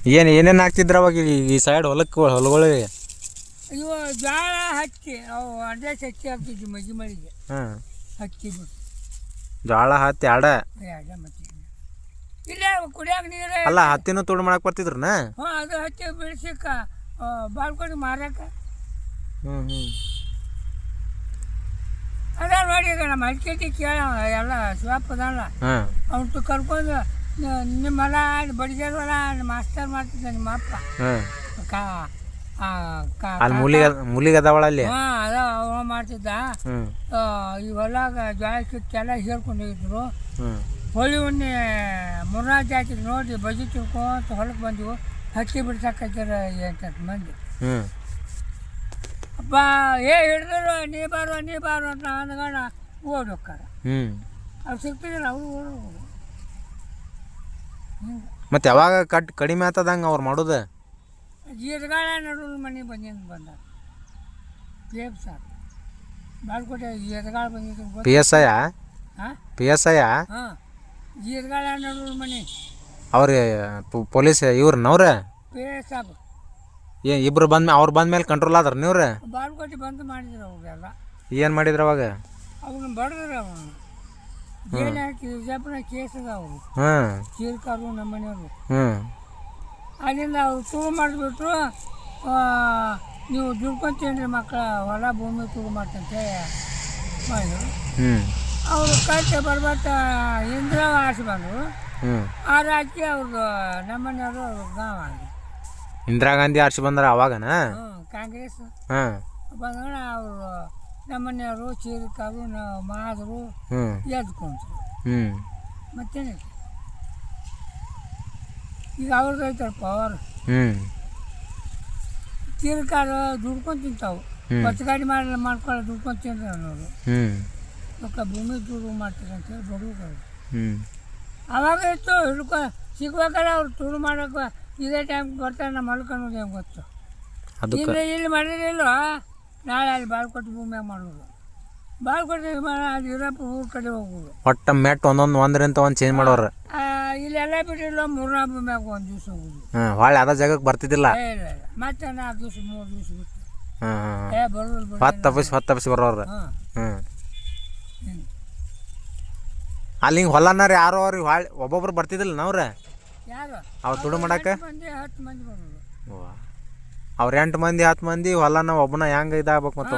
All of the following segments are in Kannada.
ಏನೇನು ಹಾಕ್ತಿದ್ರ ಅವಾಗ ಈ ಸೈಡ್ ಹೊಲಗಳಿಗೆ? ಇವು ಜೋಳ ಹತ್ತಿ ಅವು ಅಂಡೆ ಹತ್ತಿ ಹಾಕ್ತಿದ್ವಿ ಮಳಿಗೆ. ಹಾಂ, ಹತ್ತಿ ಬಿಟ್ಟು ಜೋಳ ಹತ್ತಿ ಆಡ ಮತ್ತೆ ಇಲ್ಲೇ ಕುಡಿಯಾಕ ನೀರು. ಅಲ್ಲ, ಹತ್ತಿನೂ ತುಡು ಮಾಡಕ್ಕೆ ಬರ್ತಿದ್ರನ? ಹಾಂ, ಅದು ಹತ್ತಿ ಬಿಡಿಸಿ ಬಾಳ್ಕೊಂಡು ಮಾರಕ್ಕೆ. ಅದ ನೋಡಿ, ಈಗ ನಮ್ಮ ಹತ್ತಿ ಕೇಳ ಎಲ್ಲ ಶಿವಪ್ಪ ಅದಲ್ಲ, ಅವತ್ತು ಕರ್ಕೊಂಡು ನಿಮ್ಮ ಹೊಲ ಬಡಿಗೆಲ್ಲ ಮಾಸ್ತರ್ ಮಾಡ್ತಿದ್ದ ನಿಮ್ಮ ಅಪ್ಪ. ಮೂಲಿಗೆ ಅದಾವಳ ಅಲ್ಲಿ? ಹಾಂ, ಅದ ಅವ ಮಾಡ್ತಿದ್ದ. ಈ ಹೊಲಾಗ ಜೋಳ ಕಿತ್ತೆಲ್ಲ ಹೇರ್ಕೊಂಡು ಹೋಗಿದ್ರು. ಹೋಳಿ ಹುಣ್ಣಿ ಮುರ್ನಾಲ್ಕು ಜಾತಿಗೆ ನೋಡಿ ಬಜಿ ತಿಳ್ಕೊಂತ ಹೊಲಕ್ಕೆ ಬಂದೆವು. ಹತ್ತಿ ಬಿಡ್ಸಕ್ಕೈತಾರ 8 ಮಂದಿ. ಅಪ್ಪ ಹಿಡಿದ್ರು ನೀ ಬಾರು ಅಂತ ಅಂದ್ಗಣ ಓಡಿ ಹೋಗ್ತಾರ. ಅವ್ರು ಸಿಗ್ತಿದ್ರು, ಅವ್ರು ಓಡೋದು. ಮತ್ತೆ ಯಾವಾಗ ಕಡಿಮೆ ಆಗ್ತದಂಗೆ ಅವ್ರು ಮಾಡೋದು? ಜೀರ್ಗಾಳ ನಡುವ ಮನೆ ಬಂದ ಪೇಪ್ ಸಾರ್ ಬಾಳ್ಕೋಟೆ ಜೀರ್ಗಾಳ ಬಂದಿದ್ದು. PSI? ಹಾಂ, PSI? ಹಾಂ, ಜೀರ್ಗಾಳ ನಡುವ ಮನೆ ಅವ್ರ ಪೊಲೀಸ್ ಇವ್ರನ್ನವ್ರ ಸಾಬ್ ಇಬ್ರು ಅವ್ರು ಬಂದ್ಮೇಲೆ ಕಂಟ್ರೋಲ್ ಆದ್ರ ನೀವ್ರ? ಬಾಳ್ಕೋಟೆ ಬಂದು ಮಾಡಿದ್ರು ಅವ್ರಿಗೆಲ್ಲ. ಏನು ಮಾಡಿದ್ರು ಅವಾಗ? ಅವ್ನ ಬಡ್ದ್ರು. ಅವನು ಜೈಲು ಹಾಕಿ ವಿಜಯಪುರ ಕೇಸ್ ಅದ ಅವರು. ಚೀರ್ಕಾರು ನಮ್ಮ ಮನೆಯವರು. ಅಲ್ಲಿಂದ ಅವ್ರು ತುಳು ಮಾಡಿಬಿಟ್ರು. ನೀವು ದುಡ್ಕೊಂತೀನ್ರಿ ಮಕ್ಕಳ, ಹೊಲ ಭೂಮಿ ತುಳು ಮಾಡ್ತಂತೆ ಮಾಡಿದ್ರು. ಅವರು ಕಟ್ಟೆ ಬರ್ಬತ್ತ ಇಂದಿರಾ ಆಸೆ ಬಂದರು. ಆ ರಾಜ್ಯ ಅವ್ರದ್ದು ನಮ್ಮನೆಯವರು ಗಾಂವ್ ಆಗಿ ಇಂದಿರಾ ಗಾಂಧಿ ಆರ್ಸಿ ಬಂದ್ರ ಅವಾಗನ? ಕಾಂಗ್ರೆಸ್ ಬಂದಾಗ ಅವರು ನಮ್ಮನೆಯವರು ಚೀರಿಕಾರು ಮಾದರು ಎದ್ಕೊಂಡ್ರು. ಮತ್ತೇನೆ ಈಗ ಅವ್ರದ್ದು ಐತಲ್ಲ ಪವರ್. ಚೀರಿಕಾರು ದುಡ್ಕೊಂಡು ತಿಂತಾವು. ಬಸ್ ಗಾಡಿ ಮಾಡ್ಕೊಳ್ಳೋ ದುಡ್ಕೊಂಡು ತಿಂದ್ರೆ ಅನ್ನೋರು. ಮಕ್ಕಳ ಭೂಮಿ ತುಳು ಮಾಡ್ತಾರೆ ಅಂತೇಳಿ ಬಡವರು. ಅವಾಗ ಇತ್ತು ಸಿಗ್ಬೇಕಲ್ಲ ಅವ್ರು ತುಳು ಮಾಡೋಕೆ. ಇದೇ ಟೈಮ್ ಬರ್ತಾರೆ ನಮ್ಮ ಹೊಲಕ್ಕೆ ಅನ್ನೋದು ಹೆಂಗೆ ಗೊತ್ತು. ಇಲ್ಲಿ ಮಾಡಿರಲಿಲ್ಲ, ನಾಳೆ ಅಲ್ಲಿ ಬಾಳ್ಕೊಟ್ಟು ಭೂಮಿಯಾಗ ಮಾಡೋದು. ಬಾಳ್ಕೊಟ್ಟು ಅಲ್ಲಿ ಇರಪ್ಪ ಊರ ಕಡೆ ಹೋಗೋದು. ಒಟ್ಟ ಮೆಟ್ ಒಂದರಿಂದ ಒಂದು ಚೇಂಜ್ ಮಾಡೋರು. ಇಲ್ಲೆಲ್ಲ ಬಿಟ್ಟಿಲ್ಲ, 3 ಭೂಮಿಯಾಗ 1 ದಿವ್ಸ ಹೋಗುದು. ಹೊಳ್ಳಿ ಅದ ಜಾಗಕ್ಕೆ ಬರ್ತಿದ್ದಿಲ್ಲ. ಇಲ್ಲ, ಮತ್ತೆ 4 ದಿವ್ಸ 3 ದಿವ್ಸ ಬಿಟ್ಟು ಬರೋದು. ಹೊತ್ತು ಬರೋರು. ಅಲ್ಲಿ ಹಿಂಗೆ ಹೊಲನಾರ ಯಾರು ಅವ್ರಿಗೆ ಒಬ್ಬೊಬ್ರು ಬರ್ತಿದ್ದಿಲ್ಲ ನಾವ್ರ? ಯಾರು ಅವ್ರು ತುಡು ಮಾಡಕ್ಕೆ? 10 ಮಂದಿ ಬರೋದು. ಅವ್ರು 8 ಮಂದಿ 10 ಮಂದಿ ಹೊಲನ ಒಬ್ಬನ ಹೆಂಗೆ ಇದಾಗ್ಬೇಕು ಮತ್ತೆ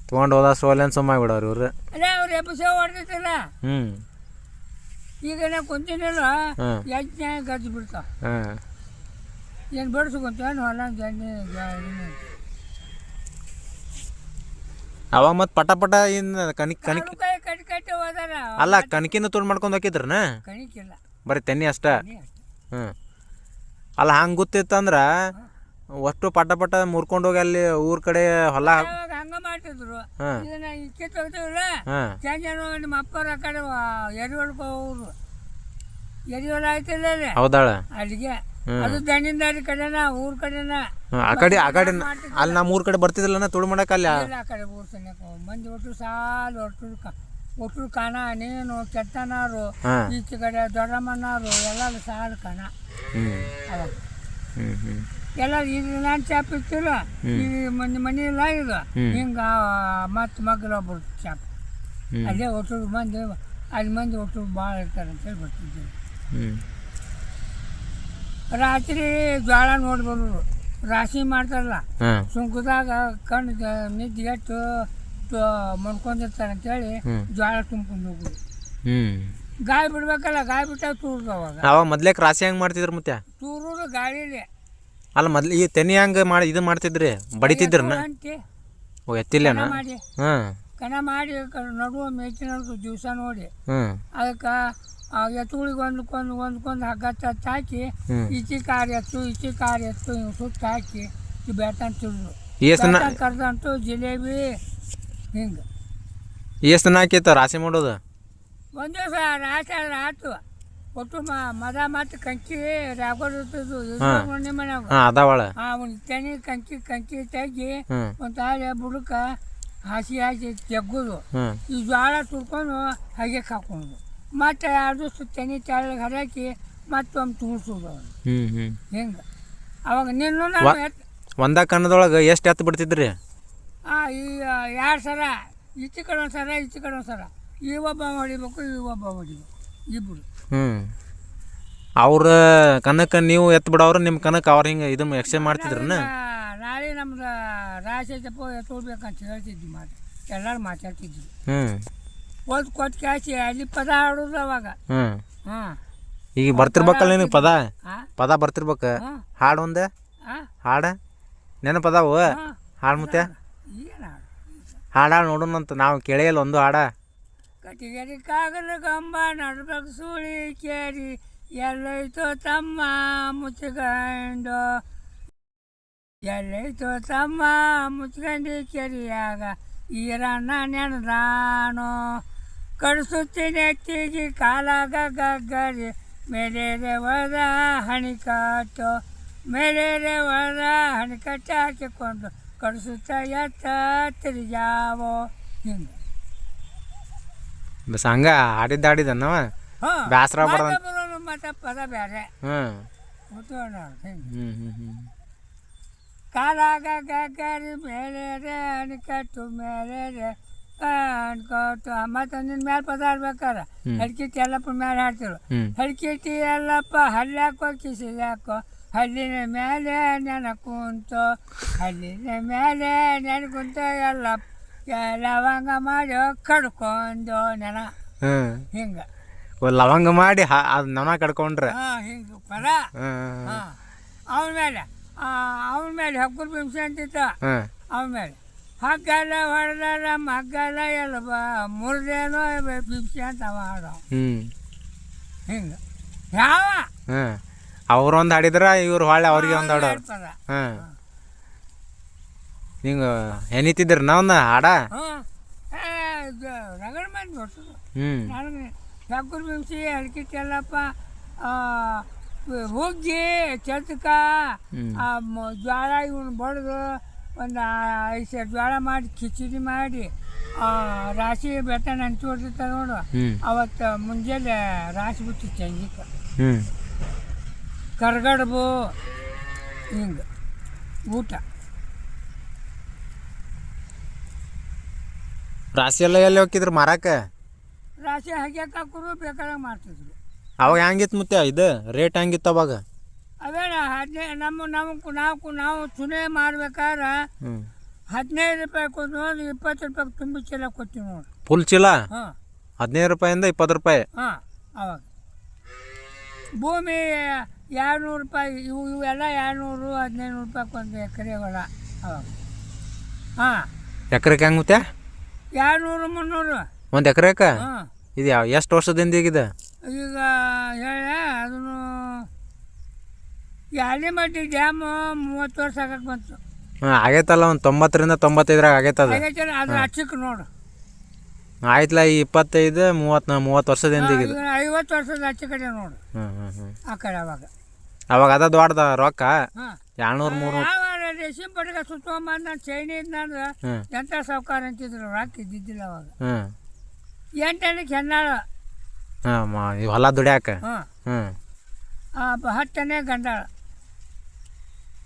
ತೊಗೊಂಡು ಹೋದ ಸೋಲೇನು ಸುಮ್ಮ ಬಿಡೋರು ಇವ್ರು. ಅಲ್ಲ, ಅವ್ರು ಎಬ್ಬಿಸೋ ಹೊಡ್ದಿತ್ತಲ್ಲ. ಈಗ ನಾ ಕುಂತಿನಲ್ಲ, ಯಜ್ಞ ಗದ್ದು ಬಿಡ್ತಾವ. ಏನು ಬಡ್ಸ್ಕೊಂತೇನು ಹೊಲ ಜನ್ನಿ. ಅವಾಗ ಮತ್ತೆ ಪಟ ಇನ್ನು ಕಣಿಕೆ ಕಟ್ಟಿ ಹೋದಾರ. ಅಲ್ಲ, ಕಣಕಿನ ತುಳು ಮಾಡ್ಕೊಂಡು ಹೋಗಿದ್ರನ? ಕಣಿಕಿಲ್ಲ, ಬರೀ ತೆನ್ನಿ ಅಷ್ಟ. ಅಲ್ಲ, ಹಂಗೆ ಗೊತ್ತಿತ್ತಂದ್ರ ಒಟ್ಟು ಪಟ ಮುರ್ಕೊಂಡು ಹೋಗಿ ಅಲ್ಲಿ ಊರ್ ಕಡೆ ಹೊಲ ಹಂಗ ಮಾಡ್ತಿದ್ರು. ಇದನ್ನ ಇಕ್ಕಿತ್ತು ಹೋಗ್ತೀವಲ್ಲ, ಜನ ನಿಮ್ಮ ಅಪ್ಪರ ಕಡೆ ಎರಿವಳ್ಕೊ ಹೋಗ್ರು. ಎರಿವಳ ಆಯ್ತಿಲ್ಲ ಹೌದಾಳ ಅಲ್ಲಿಗೆ. ಅದು ದಣ್ಣಿಂದಾರಿ ಕಡೆನ ಊರ್ ಕಡೆನ. ಆ ಕಡೆ ಅಲ್ಲಿ ನಮ್ಮ ಊರ್ ಕಡೆ ಬರ್ತಿದ್ದಿಲ್ಲ ತುಳು ಮಾಡಕ್ಕೆ? ಅಲ್ಲಿ ಆ ಕಡೆ ಊರ್ ಸನ್ಯಾಕ ಮಂದಿ ಒಟ್ಟು ಸಾಲು ಒಟ್ಟು ಕಾಣ ನೀನು ಕೆಟ್ಟನಾರು, ಈಚೆ ಕಡೆ ದೊಡ್ಡಮ್ಮನಾರು ಎಲ್ಲ ಸಾಲು ಕಾಣ. ಅವಾಗ ಎಲ್ಲ ಇದು ನಾನು ಚಾಪ್ ಇರ್ತಿಲ್ಲ, ಈ ಮನೆ ಇಲ್ಲ ಇದು ಹಿಂಗೆ. ಮತ್ತು ಮಗ್ಳು ಒಬ್ಬರು ಚಾಪ್ ಅಲ್ಲೇ ಒಟ್ಟು ಮಂದಿ, ಅಲ್ಲಿ ಮಂದಿ ಒಟ್ಟು ಭಾಳ ಇರ್ತಾರೆ ಅಂತೇಳಿ ಬರ್ತಿದ್ದೆ. ರಾತ್ರಿ ಜೋಳ ನೋಡಿ ಬರೋರು. ರಾಶಿ ಮಾಡ್ತಾರಲ್ಲ, ಸುಂಕದಾಗ ಕಣ್ಣು ನಿದ್ದೆಗೆಟ್ಟು ಮನ್ಕೊಂಡಿರ್ತಾರೆ ಅಂತೇಳಿ ಜೋಳ ತುಂಬ್ಕೊಂಡು ಹೋಗುದು. ಗಾಯ ಬಿಡ್ಬೇಕಲ್ಲ, ಗಾಯ ಬಿಟ್ಟಾಗ ತೂರ್ದು. ಅವಾಗ ಮೊದ್ಲೇಕ್ ರಾಶಿ ಹೆಂಗೆ ಮಾಡ್ತಿದ್ರು ಮತ್ತೆ? ತೂರೋದು ಗಾಳಿಲಿ. ಅಲ್ಲ, ಮೊದ್ಲು ಈ ತೆನಿ ಹೆಂಗೆ ಇದು ಮಾಡ್ತಿದ್ರಿ? ಬಡಿತಿದ್ರನ? ಎತ್ತಿಲ್ಲೇನ? ಕಣ ಮಾಡಿ ನಡುವ ಮೇಚಿ ನಡ್ದು ದಿವಸ ನೋಡಿ ಅದಕ್ಕೆ ಎತ್ತುಗಳಿಗೆ ಒಂದ್ಕೊಂದು ಹಗ್ಗ ತತ್ತು ಹಾಕಿ ಈಚೆ ಕಾರ್ ಎತ್ತು ಹಿಂಗೆ ಸುತ್ತ ಹಾಕಿ ಈ ಬೇಟನ್ ತಿಳ್ದು ಕರ್ದಂಟು ಜಿಲೇಬಿ ಹಿಂಗೆ. ಎಷ್ಟು ದಿನ ಹಾಕಿತ್ತ ರಾಶಿ ಮಾಡೋದು? ಒಂದು ದಿವಸ ರಾಶಿ ಆದ್ರೆ ಆಯ್ತು. ಒಟ್ಟು ಮದ ಮತ್ತು ಕಂಕಿ ರಾಗೋದಿರ್ತದು ಮನ್ಯಾಗ ಅದಾವಳ. ಅವ್ನು ತೆನಿ ಕಂಕಿ ತೆಗಿ ಒಂದು ತಾಳೆ ಬುಡಕ್ಕೆ ಹಾಸಿ ತೆಗ್ಗೋದು. ಈ ಜೋಳ ತುರ್ಕೊಂಡು ಹಾಗೆ ಹಾಕೋದು. ಮತ್ತು 2 ದಿವಸ ತೆನಿ ತೆಳ್ಳಗೆ ಹರಕಿ ಮತ್ತೊಮ್ಮೆ ತುಂಬಿಸೋದು ಅವನು ಹಿಂಗೆ. ಅವಾಗ ನಿನ್ನೂ ನಾನು ಒಂದ ಕಣ್ಣದೊಳಗೆ ಎಷ್ಟು ಎತ್ತು ಬಿಡ್ತಿದ್ರಿ? ಈ 2 ಸರ ಈಚೆ ಕಡೆ ಒಂದು ಸರ ಈಚೆ ಕಡೆ ಒಂದು ಸರ, ಈ ಒಬ್ಬ ಹೊಡಿಬೇಕು ಈ ಒಬ್ಬ ಹೊಡಿಬೇಕು ಇಬ್ಬರು. ಅವ್ರ ಕನಕ ನೀವು ಎತ್ತು ಬಿಡೋರು, ನಿಮ್ಮ ಕನಕ ಅವ್ರು ಹಿಂಗೆ ಇದನ್ನು ಎಕ್ಸ್ಚೇಂಜ್ ಮಾಡ್ತಿದ್ರನ್ನ? ನಾಳೆ ನಮ್ದು ರಾಶಿಯಪ್ಪ ಎತ್ತೋಗ್ಬೇಕಂತ ಹೇಳ್ತಿದ್ವಿ, ಎಲ್ಲರೂ ಮಾತಾಡ್ತಿದ್ವಿ. ಓದ್ ಕೊಟ್ಟು ಕ್ಯಾಸಿ ಅಲ್ಲಿ ಪದ ಹಾಡೋದು ಅವಾಗ. ಈಗ ಬರ್ತಿರ್ಬೇಕಲ್ಲ ನಿನಗೆ ಪದ ಬರ್ತಿರ್ಬೇಕು. ಹಾಡು ಒಂದೆ ಹಾಡ ನೆನಪದಾವು ಹಾಡು ಮತ್ತೆ ಏನು ಹಾಡು ನೋಡೋಣಂತ, ನಾವು ಕೇಳಿಯಲ್ಲ ಒಂದು ಹಾಡ. ಕಟಿಗರಿ ಕಾಗದ ಕಂಬ ನಡ್ಬೇಕು ಸುಳಿ ಕೇರಿ ಎಲ್ಲೈತೋ ತಮ್ಮ ಮುಚ್ಚಿಕೊಂಡು, ಎಲ್ಲೈತೋ ತಮ್ಮ ಮುಚ್ಕೊಂಡು ಕೆರಿಯಾಗ ಈರಣ್ಣ ನೆನದಾನೋ, ಕಡಿಸುತ್ತೀನಿ ಎತ್ತಿಗೆ ಕಾಲಾಗ ಗಗ್ಗರಿ ಮೇಲೇರೆ ಒದ ಹಣಿಕಟ್ಟು, ಮೇಲೇರೆ ಒದ ಹಣಿಕಟ್ಟು ಹಾಕಿಕೊಂಡು ಕಡಿಸುತ್ತ ಎತ್ತ ತಿರುಗಾವೋ ಹಿಂಗೆ. ಬಸ್ ಹಂಗ ಆಡಿದ್ದನ್ನವ ಬ್ಯಾಸರ ಬರೋದು ಮತ್ತೆ ಪದ ಬೇರೆ. ಕಾಲಾಗ ಗಗ್ಗರಿ ಮೇಲೇರೆ ಹಣಿಕಟ್ಟು ಮೇಲೇರೆ ಅನ್ಕೊಟ್ಟು ಮತ್ತು ನಿನ್ನ ಮೇಲೆ ಪದ ಆಡ್ಬೇಕಾರೆ ಹಲ್ಕಿಟ್ಟಿ ಎಲ್ಲಪ್ಪ ಮೇಲೆ ಹಾಡ್ತಿರು. ಹಲ್ಕಿಟ್ಟಿ ಎಲ್ಲಪ್ಪ ಹಲ್ಲಾಕೋ ಕಿಸಿಲಾಕೋ ಹಲ್ಲಿನ ಮೇಲೆ ನೆನ ಕುಂತು, ಹಲ್ಲಿನ ಮೇಲೆ ನೆನ ಕುಂತ ಎಲ್ಲಪ್ಪ ಲವಂಗ ಮಾಡಿ ಕಡ್ಕೊಂಡು ನೆನ ಹಿಂಗೆ ಲವಂಗ ಮಾಡಿ ಅದು ನನ ಕಡ್ಕೊಂಡ್ರೆ ಹಿಂಗೆ ಪದ. ಅವನ ಮೇಲೆ ಹಕ್ಕುರ್ ಬಿಂಸೆ ಅಂತಿತ್ತ. ಅವನ ಮೇಲೆ ಹಗ್ಗಲ್ಲ ಹೊಡೆದಾರ ಮಗ್ಗಲ್ಲ ಎಲ್ಲ ಮುರಿದೇನೋ ಬಿಂಸೆ ಅಂತ ಅವ ಹಾಡೋ ಹಿಂಗೆ. ಯಾವ ಅವ್ರೊಂದು ಹಾಡಿದ್ರ ಇವ್ರು ಹೊಳ್ಳೆ ಅವ್ರಿಗೆ ಒಂದು ಹಾಡೋರು. ಹಿಂಗೆ ಏನಿತ್ತಿದ್ರ ನಾವೊಂದು ಹಾಡ ರಗಡ ಮಂದಿ ಹೊಟ್ಟದು ನನಗೆ ಹಕ್ಕುರ್ ಬಿಂಸಿ ಹಲ್ಕಿಟ್ಟು ಎಲ್ಲಪ್ಪ ಹುಗ್ಗಿ ಚತಕ ಜ್ವಾಳ ಇವನು ಬಡ್ದು ಒಂದು 5 ಸೇರು ಜ್ವಾಳ ಮಾಡಿ ಕಿಚಡಿ ಮಾಡಿ ರಾಶಿ ಬೆಟ್ಟ ಹಂಚಿ ಹೊಡ್ತಿರ್ತಾರೆ ನೋಡು. ಅವತ್ತು ಮುಂಜಾನೆ ರಾಶಿ ಬಿಟ್ಟು ಸಂಜಿಕ ಕರ್ಗಡ್ಬು ಹಿಂಗೆ ಊಟ. ರಾಶಿ ಎಲ್ಲ ಎಲ್ಲಿ ಹೋಗಿದ್ರು ಮಾರಾಕ? ರಾಶಿ ಹಾಕ್ಯಾಕ ಹಾಕೋರು ಬೇಕಾದಾಗ ಮಾಡ್ತಿದ್ರು. ಅವಾಗ ಹೆಂಗಿತ್ತು ಮತ್ತೆ ಇದು ರೇಟ್ ಹೆಂಗಿತ್ತು ಅವಾಗ? ಅವೇನ 15 ನಾವು ಚುನೆ ಮಾಡ್ಬೇಕಾದ್ರೆ 15 ರೂಪಾಯಿ ಕೊಟ್ಟು 20 ರೂಪಾಯಿ ತುಂಬಿ ಚೀಲ ಕೊಡ್ತೀವಿ ನೋಡಿ. ಫುಲ್ ಚೀಲ 15 ರೂಪಾಯಿಂದ 20 ರೂಪಾಯಿ. ಅವಾಗ ಭೂಮಿ 200 ರೂಪಾಯಿ ಇವೆಲ್ಲ 200 1500 ರೂಪಾಯಿ ಒಂದು ಎಕರೆ ಹೊಲ ಅವಾಗ. ಎಕರೆಗೆ ಹೆಂಗೆ ಮತ್ತೆ? 200 300 ಒಂದು ಎಕರೆಕ. ಇದು ಎಷ್ಟು ವರ್ಷದಿಂದ ಈಗಿದೆ? ಈಗ ಹೇಳ ಅದನ್ನು ಯಾಲಿಮಟ್ಟಿ ಡ್ಯಾಮು 30 ವರ್ಷ ಆಗಕ್ಕೆ ಬಂತು. ಆಗೈತಲ್ಲ ಒಂದು 90ರಿಂದ 95 ಆಗೈತದ. ಅದ್ರ ಹಚ್ಚಕ್ಕೆ ನೋಡು ಆಯ್ತಲ್ಲ ಈ 25 30 ವರ್ಷದಿಂದ ಈಗಿದೆ. 50 ವರ್ಷದ ಹಚ್ಚ ಕಡೆ ನೋಡು ಆ ಕಡೆ ಅವಾಗ ಅದ ದೊಡ್ಡದ ರೊಕ್ಕ 200 300 ರೇಷನ್ ಪಟ್ಕ ಸುತ್ತಕೊಂಬಂದು ನಾನು ಚೈನಿ ಇದ್ನಂದ್ರೆ ಎಂಥ ಸಾವುಕಾರ ಅಂತಿದ್ರು, ರೊಕ್ಕ ಇದ್ದಿದ್ದಿಲ್ಲ ಅವಾಗ. 8 ಆಣೆಗೆ ಹೆಣ್ಣಾಳು ಹೊಲ ದುಡ್ಯಾಕ. 10 ಆಣೆ ಗಂಡಾಳ.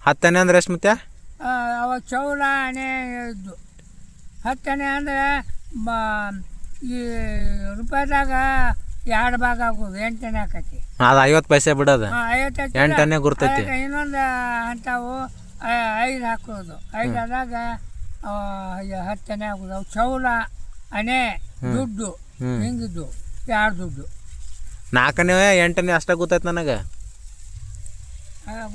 10 ಆಣೆ ಅಂದ್ರೆ ಎಷ್ಟು ಮತ್ತೆ? ಅವಾಗ ಚೌಲ ಆಣೆ ಇದ್ದು 10 ಆಣೆ ಅಂದರೆ ಈ ರೂಪಾಯಿದಾಗ 2 ಭಾಗ ಆಗೋದು 8 ಆಣೆ ಆಕತಿ. ಅದು 50 ಪೈಸೆ ಬಿಡೋದು. 8 ಆಣೆ ಗುರ್ತೈತಿ. ಇನ್ನೊಂದು ಅಂಥವು 5 ಹಾಕೋದು. 5 ಆದಾಗ 10 ಆಣೆ ಆಗೋದು. ಅವು ಚೌಲ ಆಣೆ ದುಡ್ಡು ಹಿಂಗಿದ್ದು 2 ದುಡ್ಡು. 4 ಆಣೆ 8 ಆಣೆ ಅಷ್ಟೇ ಗೊತ್ತೈತಿ ನನಗೆ.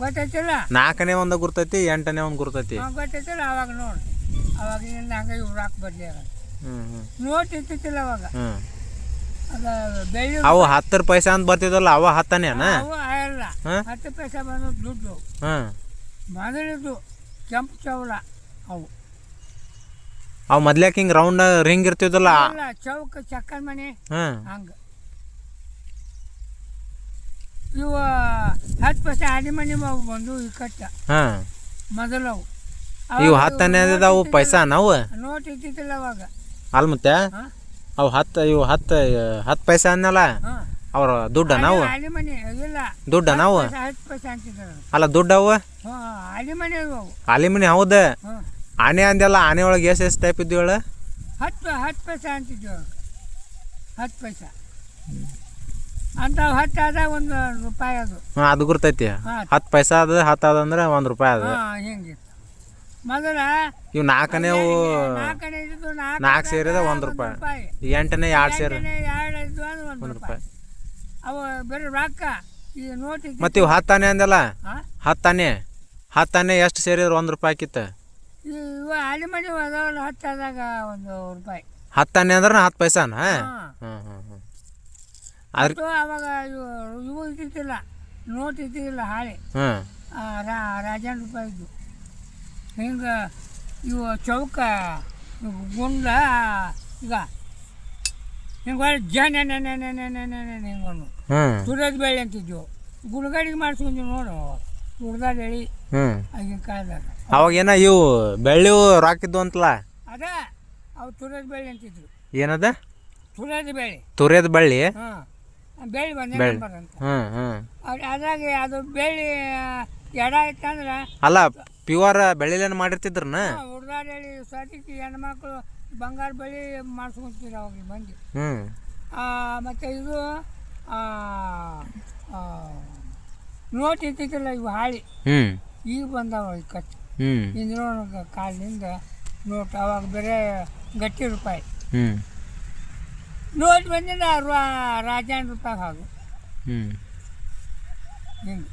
ಗೊತ್ತೈತಿಲ್ಲ? 4 ಆಣೆ ಒಂದು ಗುರ್ತೈತಿ, 8 ಆಣೆ ಒಂದು ಗುರ್ತೈತಿ. ಗೊತ್ತೈತಿಲ್ಲ? ಅವಾಗ ನೋಡಿ ಅವಾಗ ಹಂಗೆ ಇವ್ರು ಹಾಕಿ ಬರಲಿ ನೋಟ್ ಇರ್ತಿತ್ತಿಲ್ಲ ಅವಾಗ. ಅವು 10 ಪೈಸೆ ಅಂತ ಬರ್ತಿದ್ವಲ್ಲ ಅವ 10 ಆಣೆನ? ಅವು ಅಲ್ಲ 10 ಪೈಸೆ ಬಂದು ದುಡ್ಡು ಮೊದಲಿದ್ದು ಕೆಂಪು ಚೌಲ. ಅವು ಮೊದ್ಲೇಕ ಹಿಂಗೆ ರೌಂಡ್ ರಿಂಗ್ ಇರ್ತಿದ್ವಲ್ಲ ಚೌಕ ಚಕ್ಕನ್ ಮನೆ ಹಂಗೆ. ಇವು 10 ಪೈಸೆ ಆಡಿ ಮನೆ ಬಂದು ಈ ಕಟ್ಟ ಮೊದಲವು. ಇವು 10 ಆಣೆ ಅವು ಪೈಸಾ ನಾವು ನೋಟ್ ಇರ್ತಿತ್ತಿಲ್ಲ ಅವಾಗ. ಅಲ್ಲ ಮತ್ತೆ ಅವು ಹತ್ತು ಪೈಸೆ ಅನ್ನಲ್ಲ ಹಾಂ ಅವ್ರ ದುಡ್ಡ ನಾವು ಆಲಿ ಮನೆ ಇಲ್ಲ ದುಡ್ಡ ನಾವು 10 ಪೈಸೆ ಅಂತಿದ್ರು. ಅಲ್ಲ ದುಡ್ಡು ಅವು ಹಾಂ ಆಲಿ ಮನೆ ಅವು ಆಲಿಮನಿ ಹೌದ ಹಾಂ ಆನೆ ಅಂದೆಲ್ಲ ಆನೆ ಒಳಗೆ ಎಷ್ಟು ಟೈಪ್ ಇದ್ದೀವಳ 10 ಪೈಸೆ ಅಂತಿದ್ವು 10 ಪೈಸೆ ಅಂಥವು 10 ಆದ 1 ರೂಪಾಯಿ ಅದು. ಹಾಂ ಅದು ಗುರ್ತೈತಿ ಹಾಂ 10 ಪೈಸೆ ಅದ 10 ಅದಂದ್ರೆ 1 ರೂಪಾಯಿ ಅದ ಹಾಂ ಹಿಂಗಿತ್ತು ಮೊದಲ. ಇವು ನಾಲ್ಕನೇವು 4 ಇದ್ದು 4 ಸೇರಿದ 1 ರೂಪಾಯಿ 8ನೇ 2 ಸೇರಿ 2 ಇದ್ದು ಅಂದ್ರೆ 1 1 ರೂಪಾಯಿ. ರೂಪಾಯಿ ಅವು ಬರೀ ರೊಕ್ಕ ಈ ನೋಟ್ ಇದ್ದು. ಮತ್ತು ಇವು 10 ಆನೆ ಅಂದಲ್ಲ ಹಾಂ 10 ಆನೆ ಎಷ್ಟು ಸೇರಿದ್ರೆ 1 ರೂಪಾಯಿ ಆಕಿತ್ತು ಇವು ಆಲಿ ಮನೆ ಅದಾವಲ್ಲ 10 ಆದಾಗ 1 ರೂಪಾಯಿ. 10 ಆನೆ ಅಂದ್ರೆ 10 ಪೈಸಾನ ಹಾಂ ಹಾಂ ಹಾಂ ಹಾಂ ಅದ್ರ ಮತ್ತು ಅವಾಗ ಇವು ಇದ್ದಿದ್ದಿಲ್ಲ ನೋಟ್ ಇದ್ದಿದ್ದಿಲ್ಲ ಹಾಳೆ ಹಾಂ ರಾಜಾನ್ ರೂಪಾಯಿ ಇದ್ದು ಹಿಂಗೆ ಇವು ಚೌಕ ಗುಂಡ ಈಗ ಹಿಂಗೆ ಹಿಂಗೊಂದು ಹ್ಞೂ ತುರದ ಬೇಳೆ ಅಂತಿದ್ವು ಗುಡ್ಗಾಡಿಗೆ ಮಾಡಿಸ್ಕೊಂಡ್ವಿ ನೋಡು ತುರ್ದಾದ ಹೇಳಿ ಹ್ಞೂ ಆಗಿನ ಕಾಲದಾಗ ಅವಾಗೇನ ಇವು ಬೆಳ್ಳಿವು ರಾಕಿದ್ದು ಅಂತಲ್ಲ ಅದ ಅವು ತುರದ ಬೇಳೆ ಅಂತಿದ್ರು. ಏನದ ತುರದ ಬೇಳೆ ತುರಿಯದ ಬಳ್ಳಿ ಹಾಂ ಬೇಳೆ ಬಂದ ನಂಬರ್ ಅಂತ ಹ್ಞೂ ಹ್ಞೂ ಅದ್ರಾಗ ಅದು ಬೇಳೆ ಎಡ ಇತ್ತಂದ್ರೆ ಅಲ್ಲ ಪ್ಯೂರ್ ಬೆಳ್ಳಿಲೇನು ಮಾಡಿರ್ತಿದ್ರನ ಹುಡ್ದಾರ ಹೇಳಿ ಸತಿಗೆ ಹೆಣ್ಮಕ್ಳು ಬಂಗಾರ ಬಳಿ ಮಾಡಿಸ್ಕೊಂತೀರ ಅವಾಗ ಬಂದು. ಹ್ಞೂ ಮತ್ತು ಇದು ನೋಟ್ ಇರ್ತಿದ್ದಿಲ್ಲ ಇವು ಹಾಳಿ ಹ್ಞೂ ಈಗ ಬಂದಾವ ಈ ಕಟ್ಟಿ ಹ್ಞೂ ಇಂದ್ರೋ ಕಾಲದಿಂದ ನೋಟ್ ಅವಾಗ ಬೇರೆ ಗಟ್ಟಿ ರೂಪಾಯಿ ಹ್ಞೂ ನೋಟ್ ಬಂದಿಲ್ಲ ರಾಜಾನ್ ರೂಪಾಯಿ ಹಾಗು ಹ್ಞೂ ಹಿಂಗೆ